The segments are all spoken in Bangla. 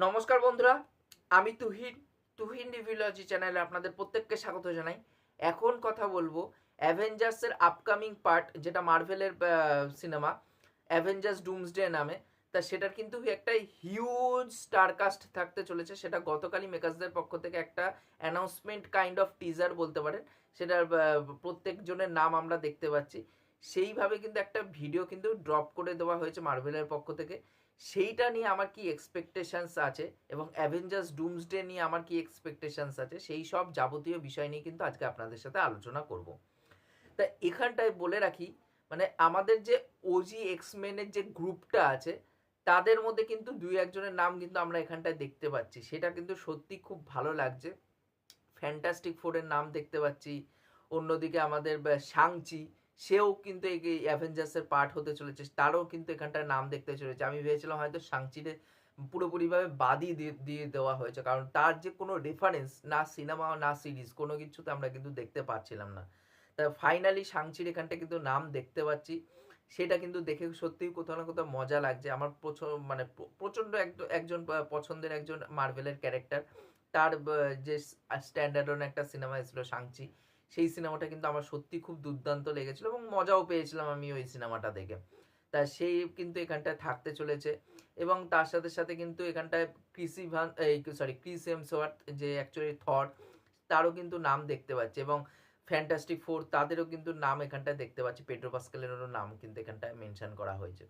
নমস্কার বন্ধুরা, আমি তুহিন। তুহিন রিভিউলজি চ্যানেলে আপনাদের প্রত্যেককে স্বাগত জানাই। এখন কথা বলবো অ্যাভেঞ্জার্সের আপকামিং পার্ট, যেটা মার্ভেলের সিনেমা অ্যাভেঞ্জার্স ডুমসডে নামে। তা সেটার কিন্তু একটা হিউজ স্টারকাস্ট থাকতে চলেছে। সেটা গতকালই মেকার্সদের পক্ষ থেকে একটা অ্যানাউন্সমেন্ট কাইন্ড অফ টিজার বলতে পারেন। সেটার প্রত্যেকজনের নাম আমরা দেখতে পাচ্ছি। সেইভাবে কিন্তু একটা ভিডিও কিন্তু ড্রপ করে দেওয়া হয়েছে মার্ভেলের পক্ষ থেকে। সেইটা নিয়ে আমার কি এক্সপেকটেশনস আছে এবং অ্যাভেঞ্জার্স ডুমসডে নিয়ে আমার কি এক্সপেকটেশনস আছে, সেই সব যাবতীয় বিষয় নিয়ে কিন্তু আজকে আপনাদের সাথে আলোচনা করব। তা এখানটায় বলে রাখি, মানে আমাদের যে ওজি এক্সমেনের যে গ্রুপটা আছে তাদের মধ্যে কিন্তু দুই একজনের নাম কিন্তু আমরা এখানটায় দেখতে পাচ্ছি। সেটা কিন্তু সত্যি খুব ভালো লাগছে। ফ্যান্টাস্টিক ফোরের নাম দেখতে পাচ্ছি। অন্যদিকে আমাদের শাংচি, সেও কিন্তু এই অ্যাভেঞ্জার্সের পার্ট হতে চলেছে, তারও কিন্তু এখানটার নাম দেখতে চলেছে। আমি ভেবেছিলাম হয়তো শাংচিরে পুরোপুরিভাবে বাদই দিয়ে দেওয়া হয়েছে, কারণ তার যে কোনো রেফারেন্স না সিনেমা না সিরিজ কোনো কিছুতে আমরা কিন্তু দেখতে পাচ্ছিলাম না। তা ফাইনালি শাংচির এখানটা কিন্তু নাম দেখতে পাচ্ছি। সেটা কিন্তু দেখে সত্যিই কোথাও না কোথাও মজা লাগছে। আমার মানে প্রচণ্ড একজন পছন্দের একজন মার্ভেলের ক্যারেক্টার। তার যে স্ট্যান্ডার্ডন একটা সিনেমা এসেছিল শাংচি, সেই সিনেমাটা কিন্তু আমার সত্যি খুব দুর্দান্ত লেগেছিল এবং মজাও পেয়েছিলাম আমি ওই সিনেমাটা দেখে। তা সেই কিন্তু এখানটায় থাকতে চলেছে। এবং তার সাথে সাথে কিন্তু এখানটায় ক্রিস হেমসওয়ার্থ, যে অ্যাকচুয়ালি থর, তারও কিন্তু নাম দেখতে পাচ্ছি। এবং ফ্যান্টাস্টিক ফোর, তাদেরও কিন্তু নাম এখানটায় দেখতে পাচ্ছি। পেড্রো পাস্কেলেরও নাম কিন্তু এখানটায় মেনশন করা হয়েছে।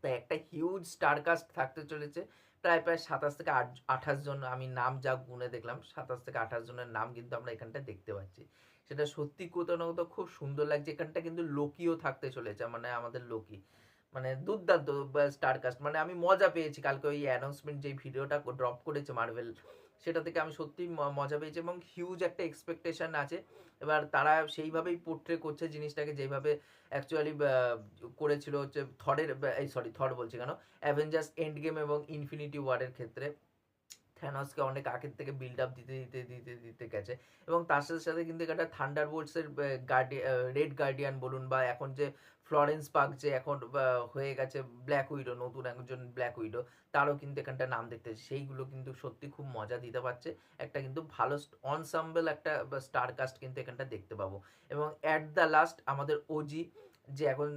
তাই একটা হিউজ স্টারকাস্ট থাকতে চলেছে। প্রায় 27 থেকে 28 জন, আমি নাম যা গুনে দেখলাম 27 থেকে 28 জনের নাম কিন্তু আমরা এখানটা দেখতে পাচ্ছি। সেটা সত্যি কোথাও না কোথাও খুব সুন্দর লাগছে। এখানটা কিন্তু লোকিও থাকতে চলেছে, মানে আমাদের লোকি, মানে দুর্দান্ত স্টারকাস্ট। মানে আমি মজা পেয়েছি কালকে ওই অ্যানাউন্সমেন্ট যে ভিডিওটা ড্রপ করেছে মার্ভেল, সেটা থেকে আমি সত্যি মজা পেয়েছি এবং হিউজ একটা এক্সপেকটেশন আছে। এবার তারা সেইভাবেই পোর্ট্রে করছে জিনিসটাকে, যেভাবে অ্যাকচুয়ালি করেছিল হচ্ছে থরের, থর বলছি কেন, অ্যাভেঞ্জার্স এন্ড গেম এবং ইনফিনিটি ওয়ারের ক্ষেত্রে থ্যানসকে অনেক আগের থেকে বিল্ড আপ দিতে গেছে। এবং তার সাথে সাথে কিন্তু একটা থান্ডার বোল্টসের রেড গার্ডিয়ান বলুন, বা এখন যে ফ্লরেন্স পার্ক যে এখন হয়ে গেছে ব্ল্যাক উইডো, নতুন একজন ব্ল্যাক উইডো, তারও কিন্তু এখানটা নাম দেখতে, সেইগুলো কিন্তু সত্যি খুব মজা দিতে পারছে। একটা কিন্তু ভালো অনসাম্বল একটা স্টার কাস্ট কিন্তু এখানটা দেখতে পাবো। এবং অ্যাট দ্য লাস্ট আমাদের ওজি, যে এখন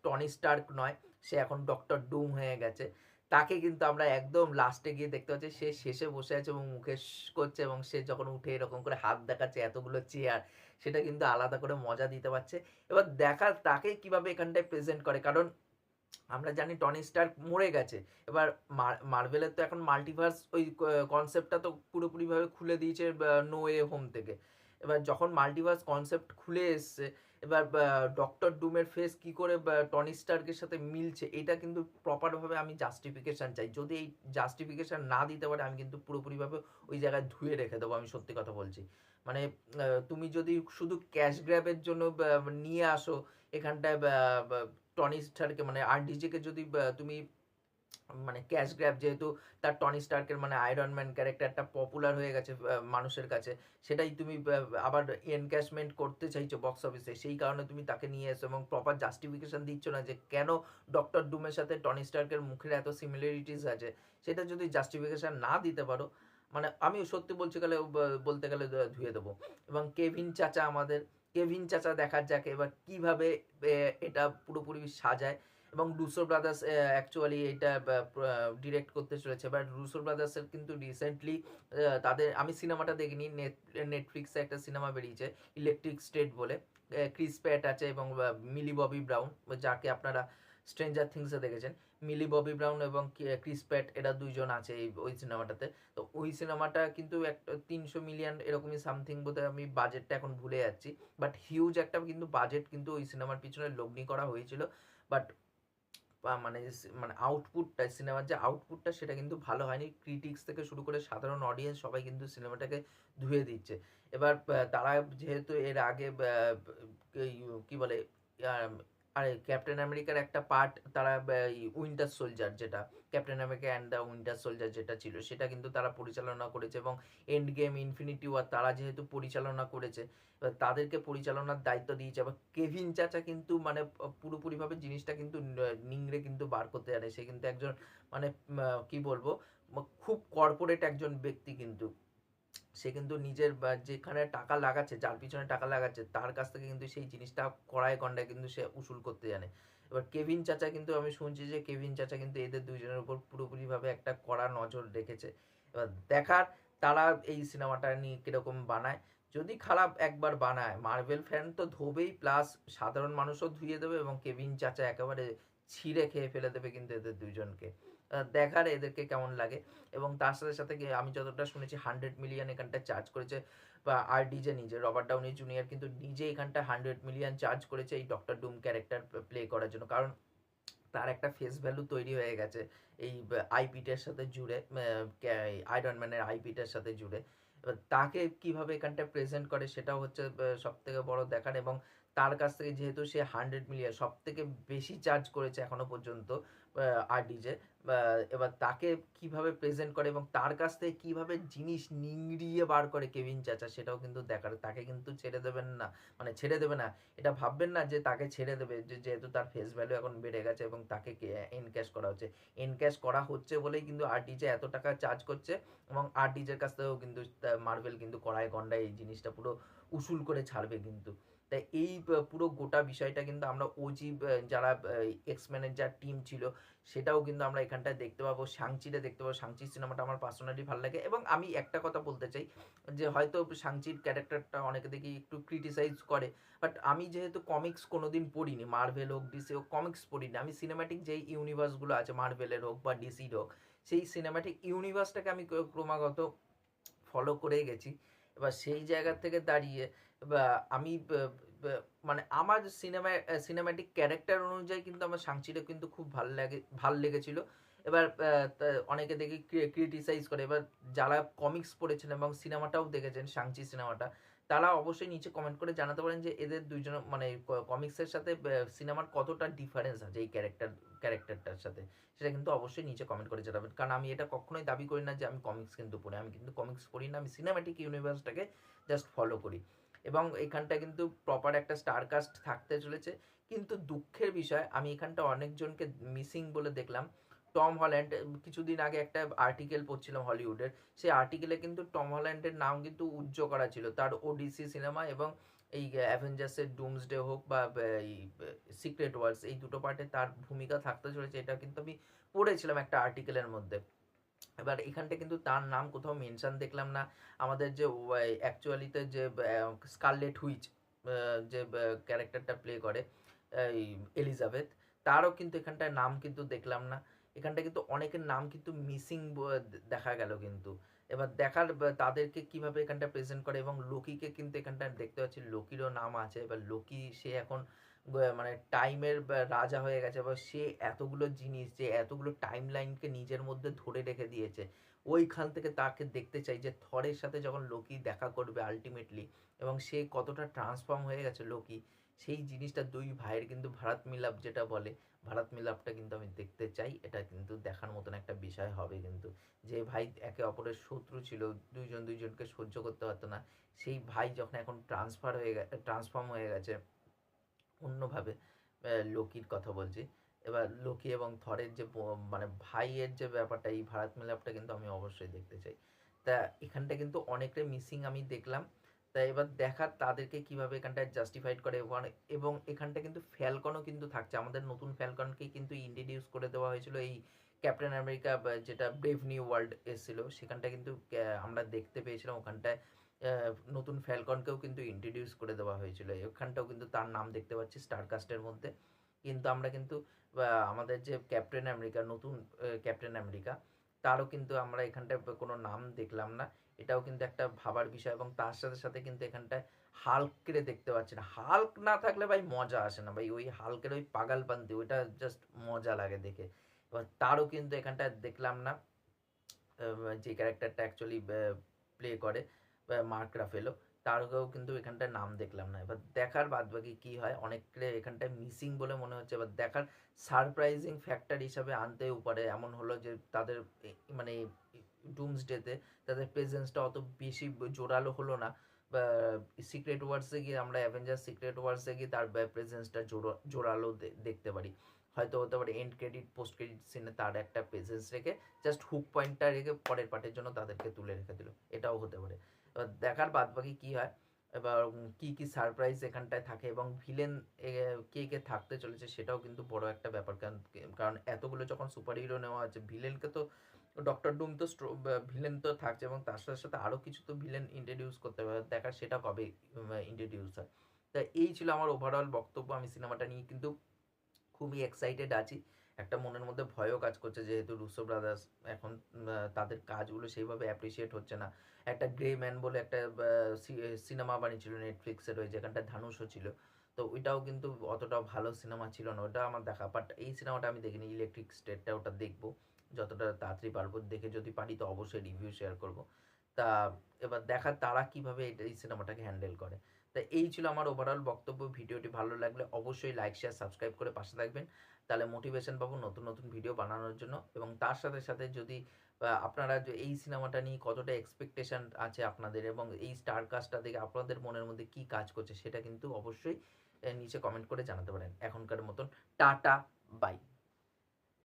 টনি স্টার্ক নয়, সে এখন ডক্টর ডুম হয়ে গেছে, তাকে কিন্তু আমরা একদম লাস্টে গিয়ে দেখতে পাচ্ছি সে শেষে বসে আছে এবং মুখে করছে, এবং সে যখন উঠে এরকম করে হাত দেখাচ্ছে এতগুলো চেয়ার, সেটা কিন্তু আলাদা করে মজা দিতে পারছে। এবার দেখা তাকে কিভাবে এখানটায় প্রেজেন্ট করে, কারণ আমরা জানি টনি স্টার্ক মরে গেছে। এবার মার্ভেলের তো এখন মাল্টিভার্স ওই কনসেপ্টটা তো পুরোপুরিভাবে খুলে দিয়েছে নো ওয়ে হোম থেকে। এবার যখন মাল্টিভার্স কনসেপ্ট খুলে এসছে, এবার ডক্টর ডুমের ফেস কি করে টনি স্টার্কের সাথে মিলছে, এটা কিন্তু প্রপারভাবে আমি জাস্টিফিকেশান চাই। যদি এই জাস্টিফিকেশান না দিতে পারে, আমি কিন্তু পুরোপুরিভাবে ওই জায়গায় ধুয়ে রেখে দেবো, আমি সত্যি কথা বলছি। মানে তুমি যদি শুধু ক্যাশ গ্র্যাবের জন্য নিয়ে আসো এখানটায় টনি স্টারকে, মানে আরডিজেকে যদি তুমি মানে ক্যাশ গ্র্যাব, যেহেতু তার টনি স্টার্কের মানে আয়রন ম্যান ক্যারেক্টারটা পপুলার হয়ে গেছে মানুষের কাছে, সেটাই তুমি আবার এনক্যাশমেন্ট করতে চাইছো বক্স অফিসে, সেই কারণে তুমি তাকে নিয়ে এসো এবং প্রপার জাস্টিফিকেশন দিচ্ছ না যে কেন ডক্টর ডুমের সাথে টনি স্টার্কের মুখের এত সিমিলারিটিস আছে। সেটা যদি জাস্টিফিকেশন না দিতে পারো, মানে আমি সত্যি বলতে গেলে ধুয়ে দেবো। এবং কেভিন চাচা, আমাদের কেভিন চাচা দেখার যাকে এবার কিভাবে এটা পুরোপুরি সাজায়। এবং রুসো ব্রাদার্স অ্যাকচুয়ালি এটা ডিরেক্ট করতে চলেছে। বাট রুসো ব্রাদার্সের কিন্তু রিসেন্টলি তাদের, আমি সিনেমাটা দেখিনি, নেটফ্লিক্সে একটা সিনেমা বেরিয়েছে ইলেকট্রিক স্টেট বলে। ক্রিস প্যাট আছে এবং মিলি ববি ব্রাউন, যাকে আপনারা স্ট্রেঞ্জার থিংসে দেখেছেন। মিলি ববি ব্রাউন এবং ক্রিস প্যাট, এরা দুইজন আছে ওই সিনেমাটাতে। তো ওই সিনেমাটা কিন্তু একটা 300 মিলিয়ন এরকমই সামথিং, বোধহয় আমি বাজেটটা এখন ভুলে যাচ্ছি। বাট হিউজ একটা কিন্তু বাজেট কিন্তু ওই সিনেমার পিছনে লগ্নি করা হয়েছিল। বাট মানে মানে আউটপুটটা, সিনেমার যে আউটপুটটা, সেটা কিন্তু ভালো হয়নি। ক্রিটিক্স থেকে শুরু করে সাধারণ অডিয়েন্স সবাই কিন্তু সিনেমাটাকে ধুয়ে দিচ্ছে। এবার তারা যেহেতু এর আগে কি বলে, আরে ক্যাপ্টেন আমেরিকার একটা পার্ট, তারা উইন্টার সোলজার, যেটা captain America and the winter soldier যেটা ছিল, সেটা কিন্তু তারা পরিচালনা করেছে। এবং এন্ড গেম, ইনফিনিটি ওয়ার, তারা যেহেতু পরিচালনা করেছে, এবার তাদেরকে পরিচালনার দায়িত্ব দিয়েছে। আবার কেভিন চাচা কিন্তু মানে পুরোপুরিভাবে জিনিসটা কিন্তু নিংড়ে কিন্তু বার করতে জানে। সে কিন্তু একজন মানে কি বলবো, খুব কর্পোরেট একজন ব্যক্তি, কিন্তু সে কিন্তু নিজের যেখানে টাকা লাগাচ্ছে, যার পিছনে টাকা লাগাচ্ছে, তার কাছ থেকে কিন্তু সেই জিনিসটা কড়ায় গন্ডায় কিন্তু সে উসুল করতে জানে। এবার কেভিন চাচা কিন্তু, আমি শুনছি যে কেভিন চাচা কিন্তু এদের দুইজনের উপর পুরোপুরিভাবে একটা কড়া নজর রেখেছে। এবার দেখার তারা এই সিনেমাটা নিয়ে কিরকম বানায়। যদি খারাপ একবার বানায়, মার্ভেল ফ্যান তো ধোবেই, প্লাস সাধারণ মানুষও ধুয়ে দেবে, এবং কেভিন চাচা একেবারে ছিঁড়ে খেয়ে ফেলে দেবে কিন্তু এদের দুইজনকে। দেখার এদেরকে কেমন লাগে। এবং তার সাথে সাথে আমি যতটা শুনেছি 100 মিলিয়ন এখানটা চার্জ করেছে, বা RDJ নিজে, রবার্ট ডাউনি জুনিয়র কিন্তু নিজে এখানটা 100 মিলিয়ন চার্জ করেছে এই ডক্টর ডুম ক্যারেক্টার প্লে করার জন্য। কারণ তার একটা ফেস ভ্যালু তৈরি হয়ে গেছে এই আইপিটার সাথে জুড়ে, আয়রন ম্যানের আইপিটার সাথে জুড়ে। এবার তাকে কিভাবে এখানটা প্রেজেন্ট করে সেটাও হচ্ছে সব থেকে বড় দেখার। এবং তার কাছ থেকে যেহেতু সে 100 মিলিয়ন সব থেকে বেশি চার্জ করেছে এখনো পর্যন্ত RDJ, এবার তাকে কিভাবে প্রেজেন্ট করে এবং তার কাছ থেকে কিভাবে জিনিস নিংড়িয়ে বার করে কেভিন চাচা, সেটাও কিন্তু দেখার। তাকে কিন্তু ছেড়ে দেবেন না, মানে ছেড়ে দেবে না এটা ভাববেন না যে তাকে ছেড়ে দেবে, যেহেতু তার ফেস ভ্যালু এখন বেড়ে গেছে এবং তাকে এনক্যাশ করা হচ্ছে। এনক্যাশ করা হচ্ছে বলেই কিন্তু RDJ এত টাকা চার্জ করছে, এবং RDJের কাছ থেকেও কিন্তু মার্ভেল কিন্তু কড়ায় গন্ডায় এই জিনিসটা পুরো উসুল করে ছাড়বে কিন্তু। তাই এই পুরো গোটা বিষয়টা কিন্তু আমরা ওজি যারা এক্সম্যানের যা টিম ছিল, সেটাও কিন্তু আমরা এখানটায় দেখতে পাবো, সাংচিতে দেখতে পাবো। সাংচি সিনেমাটা আমার পার্সোনালি ভালো লাগে। এবং আমি একটা কথা বলতে চাই যে হয়তো সাংচির ক্যারেক্টারটা অনেকে দেখি একটু ক্রিটিসাইজ করে, বাট আমি যেহেতু কমিক্স কোনোদিন পড়িনি, মার্ভেল হোক ডিসি হোক, কমিক্স পড়িনি, আমি সিনেম্যাটিক যেই ইউনিভার্সগুলো আছে মার্ভেলের হোক বা ডিসির হোক, সেই সিনেম্যাটিক ইউনিভার্সটাকে আমি ক্রমাগত ফলো করে গেছি। এবার সেই জায়গা থেকে দাঁড়িয়ে বা আমি মানে আমার সিনেম্যাটিক ক্যারেক্টার অনুযায়ী কিন্তু আমার সাংচিটা কিন্তু খুব ভাল লেগেছিল। এবার অনেকে দেখি ক্রিটিসাইজ করে। এবার যারা কমিক্স পড়েছেন এবং সিনেমাটাও দেখেছেন সাংচি সিনেমাটা, তারা অবশ্যই নিচে কমেন্ট করে জানাতে পারেন যে এদের দুইজন মানে কমিক্সের সাথে সিনেমার কতটা ডিফারেন্স আছে এই ক্যারেক্টারটার সাথে। সেটা কিন্তু অবশ্যই নিচে কমেন্ট করে জানাবেন। কারণ আমি এটা কখনোই দাবি করি না যে আমি কমিক্স কিন্তু পড়ি, আমি কিন্তু কমিক্স পড়ি না, আমি সিনেম্যাটিক ইউনিভার্সটাকে জাস্ট ফলো করি। এবং এখানটা কিন্তু প্রপার একটা স্টার কাস্ট থাকতে চলেছে। কিন্তু দুঃখের বিষয়, আমি এখানটা অনেকজনকে মিসিং বলে দেখলাম। টম হল্যান্ড, কিছুদিন আগে একটা আর্টিকেল পড়ছিলাম হলিউডের, সেই আর্টিকেলে কিন্তু টম হল্যান্ডের নাম কিন্তু উজ্জ্বল করা ছিল তার ওডিসি সিনেমা এবং এই অ্যাভেঞ্জার্সের ডুমসডে হোক বা এই সিক্রেট ওয়ার্স, এই দুটো পার্টে তার ভূমিকা থাকতে চলেছে। এটা কিন্তু আমি পড়েছিলাম একটা আর্টিকেলের মধ্যে। এবার এখানটা কিন্তু তার নাম কোথাও মেনশন দেখলাম না। আমাদের যে অ্যাকচুয়ালিতে যে স্কারলেট হুইচ যে ক্যারেক্টারটা প্লে করে এই এলিজাবেথ, তারও কিন্তু এখানটায় নাম কিন্তু দেখলাম না। এখানটা কিন্তু অনেকের নাম কিন্তু মিসিং দেখা গেল কিন্তু। এবার দেখার তাদেরকে কিভাবে এখানটা প্রেজেন্ট করে। এবং লোকিকে কিন্তু এখানটা দেখতে পাচ্ছি, লোকিরও নাম আছে। এবার লোকি সে এখন মানে টাইমের রাজা হয়ে গেছে, বা সে এতগুলো জিনিস, যে এতগুলো টাইম লাইনকে নিজের মধ্যে ধরে রেখে দিয়েছে। ওইখান থেকে তাকে দেখতে চাই যে থরের সাথে যখন লোকি দেখা করবে আলটিমেটলি, এবং সে কতটা ট্রান্সফর্ম হয়ে গেছে লোকি, সেই জিনিসটা দুই ভাইয়ের কিন্তু ভারত মিলাপ যেটা বলে, ভারত মিলাপটা কিন্তু আমি দেখতে চাই। এটা কিন্তু দেখার মতন একটা বিষয় হবে কিন্তু। যে ভাই একে অপরের শত্রু ছিল, দুইজন দুইজনকে সহ্য করতে পারতো না, সেই ভাই যখন এখন ট্রান্সফর্ম হয়ে গেছে অন্যভাবে, লোকির কথা বলছি। এবার লোকি এবং থরের যে মানে ভাইয়ের যে ব্যাপারটা, এই ভারত মিলাপটা কিন্তু আমি অবশ্যই দেখতে চাই। তা এখানটা কিন্তু অনেকটাই মিসিং আমি দেখলাম। তা এবার দেখার তাদেরকে কিভাবে এখানটায় জাস্টিফাইড করে। এবং এখানটা কিন্তু ফ্যালকনও কিন্তু থাকছে, আমাদের নতুন ফ্যালকনকে কিন্তু ইন্ট্রোডিউস করে দেওয়া হয়েছিল এই ক্যাপ্টেন আমেরিকা যেটা ব্রেভ নিউ ওয়ার্ল্ড এসেছিল, সেখানটা কিন্তু আমরা দেখতে পেয়েছিলাম। ওখানটায় নতুন ফ্যালকনকেও কিন্তু ইন্ট্রোডিউস করে দেওয়া হয়েছিল, এখানটাও কিন্তু তার নাম দেখতে পাচ্ছি স্টারকাস্টের মধ্যে। কিন্তু আমরা কিন্তু আমাদের যে ক্যাপ্টেন আমেরিকা, নতুন ক্যাপ্টেন আমেরিকা, তারও কিন্তু আমরা এখানটায় কোনো নাম দেখলাম না। এটাও কিন্তু একটা ভাবার বিষয়। এবং তার সাথে সাথে কিন্তু এখানটায় হাল্ককে দেখতে পাচ্ছি না। হাল্ক না থাকলে ভাই মজা আসে না ভাই, ওই হাল্কের ওই পাগালপান্তি ওইটা জাস্ট মজা লাগে দেখে। এবার তারও কিন্তু এখানটায় দেখলাম না, যে ক্যারেক্টারটা অ্যাকচুয়ালি প্লে করে মার্ক রাফেলো, তারও কিন্তু এখানটায় নাম দেখলাম না। এবার দেখার বাদবাকি কী হয়, অনেকটা এখানটায় মিসিং বলে মনে হচ্ছে। এবার দেখার সারপ্রাইজিং ফ্যাক্টর হিসাবে আনতেও পারে। এমন হলো যে তাদের মানে ডুমসডেতে তাদের প্রেজেন্সটা অত বেশি জোরালো হলো না, বা সিক্রেট ওয়ার্সে গিয়ে আমরা অ্যাভেঞ্জার সিক্রেট ওয়ার্সে গিয়ে তার প্রেজেন্সটা জোরালো দেখতে পারি। হয়তো হতে পারে এন্ড ক্রেডিট পোস্ট ক্রেডিট সিনে তার একটা প্রেজেন্স রেখে জাস্ট হুক পয়েন্টটা রেখে পরের পার্টের জন্য তাদেরকে তুলে রেখে দিল, এটাও হতে পারে। এবার দেখার বাদ বাকি কী হয়, এবার কি কি সারপ্রাইজ এখানটায় থাকে এবং ভিলেন কে কে থাকতে চলেছে সেটাও কিন্তু বড় একটা ব্যাপার। কারণ এতগুলো যখন সুপার হিরো নেওয়া আছে, ভিলেনকে তো ডক্টর ডুম তো ভিলেন তো থাকছে এবং তার সাথে সাথে আরও কিছু তো ভিলেন ইন্ট্রোডিউস করতে হবে, দেখার সেটা কবে ইন্ট্রোডিউস হয়। তা এই ছিল আমার ওভারঅল বক্তব্য। আমি সিনেমাটা নিয়ে কিন্তু খুবই এক্সাইটেড আছি। একটা মনের মধ্যে ভয়ও কাজ করছে, যেহেতু রুসো ব্রাদার্স এখন তাদের কাজগুলো সেইভাবে অ্যাপ্রিসিয়েট হচ্ছে না। একটা গ্রে ম্যান বলে একটা সিনেমা বানিয়েছিল নেটফ্লিক্সের, ওই যেখানটা ধানুষও ছিল, তো ওইটাও কিন্তু অতটাও ভালো সিনেমা ছিল না, ওটা আমার দেখা। বাট এই সিনেমাটা আমি দেখিনি, ইলেকট্রিক স্টেটটা, ওটা দেখবো যতটা তাড়াতাড়ি পারবো, দেখে যদি পারি তো অবশ্যই রিভিউ শেয়ার করব। তা এবার দেখার তারা কীভাবে এই সিনেমাটাকে হ্যান্ডেল করে। তা এই ছিল আমার ওভারঅল বক্তব্য। ভিডিওটি ভালো লাগলে অবশ্যই লাইক শেয়ার সাবস্ক্রাইব করে পাশে থাকবেন, তাহলে মোটিভেশন পাবো নতুন নতুন ভিডিও বানানোর জন্য। এবং তার সাথে সাথে যদি আপনারা এই সিনেমাটা নিয়ে কতটা এক্সপেকটেশন আছে আপনাদের এবং এই স্টার কাস্টটা দেখে আপনাদের মনের মধ্যে কী কাজ করছে সেটা কিন্তু অবশ্যই নিচে কমেন্ট করে জানাতে পারেন। এখনকার মতন টাটা, বাই।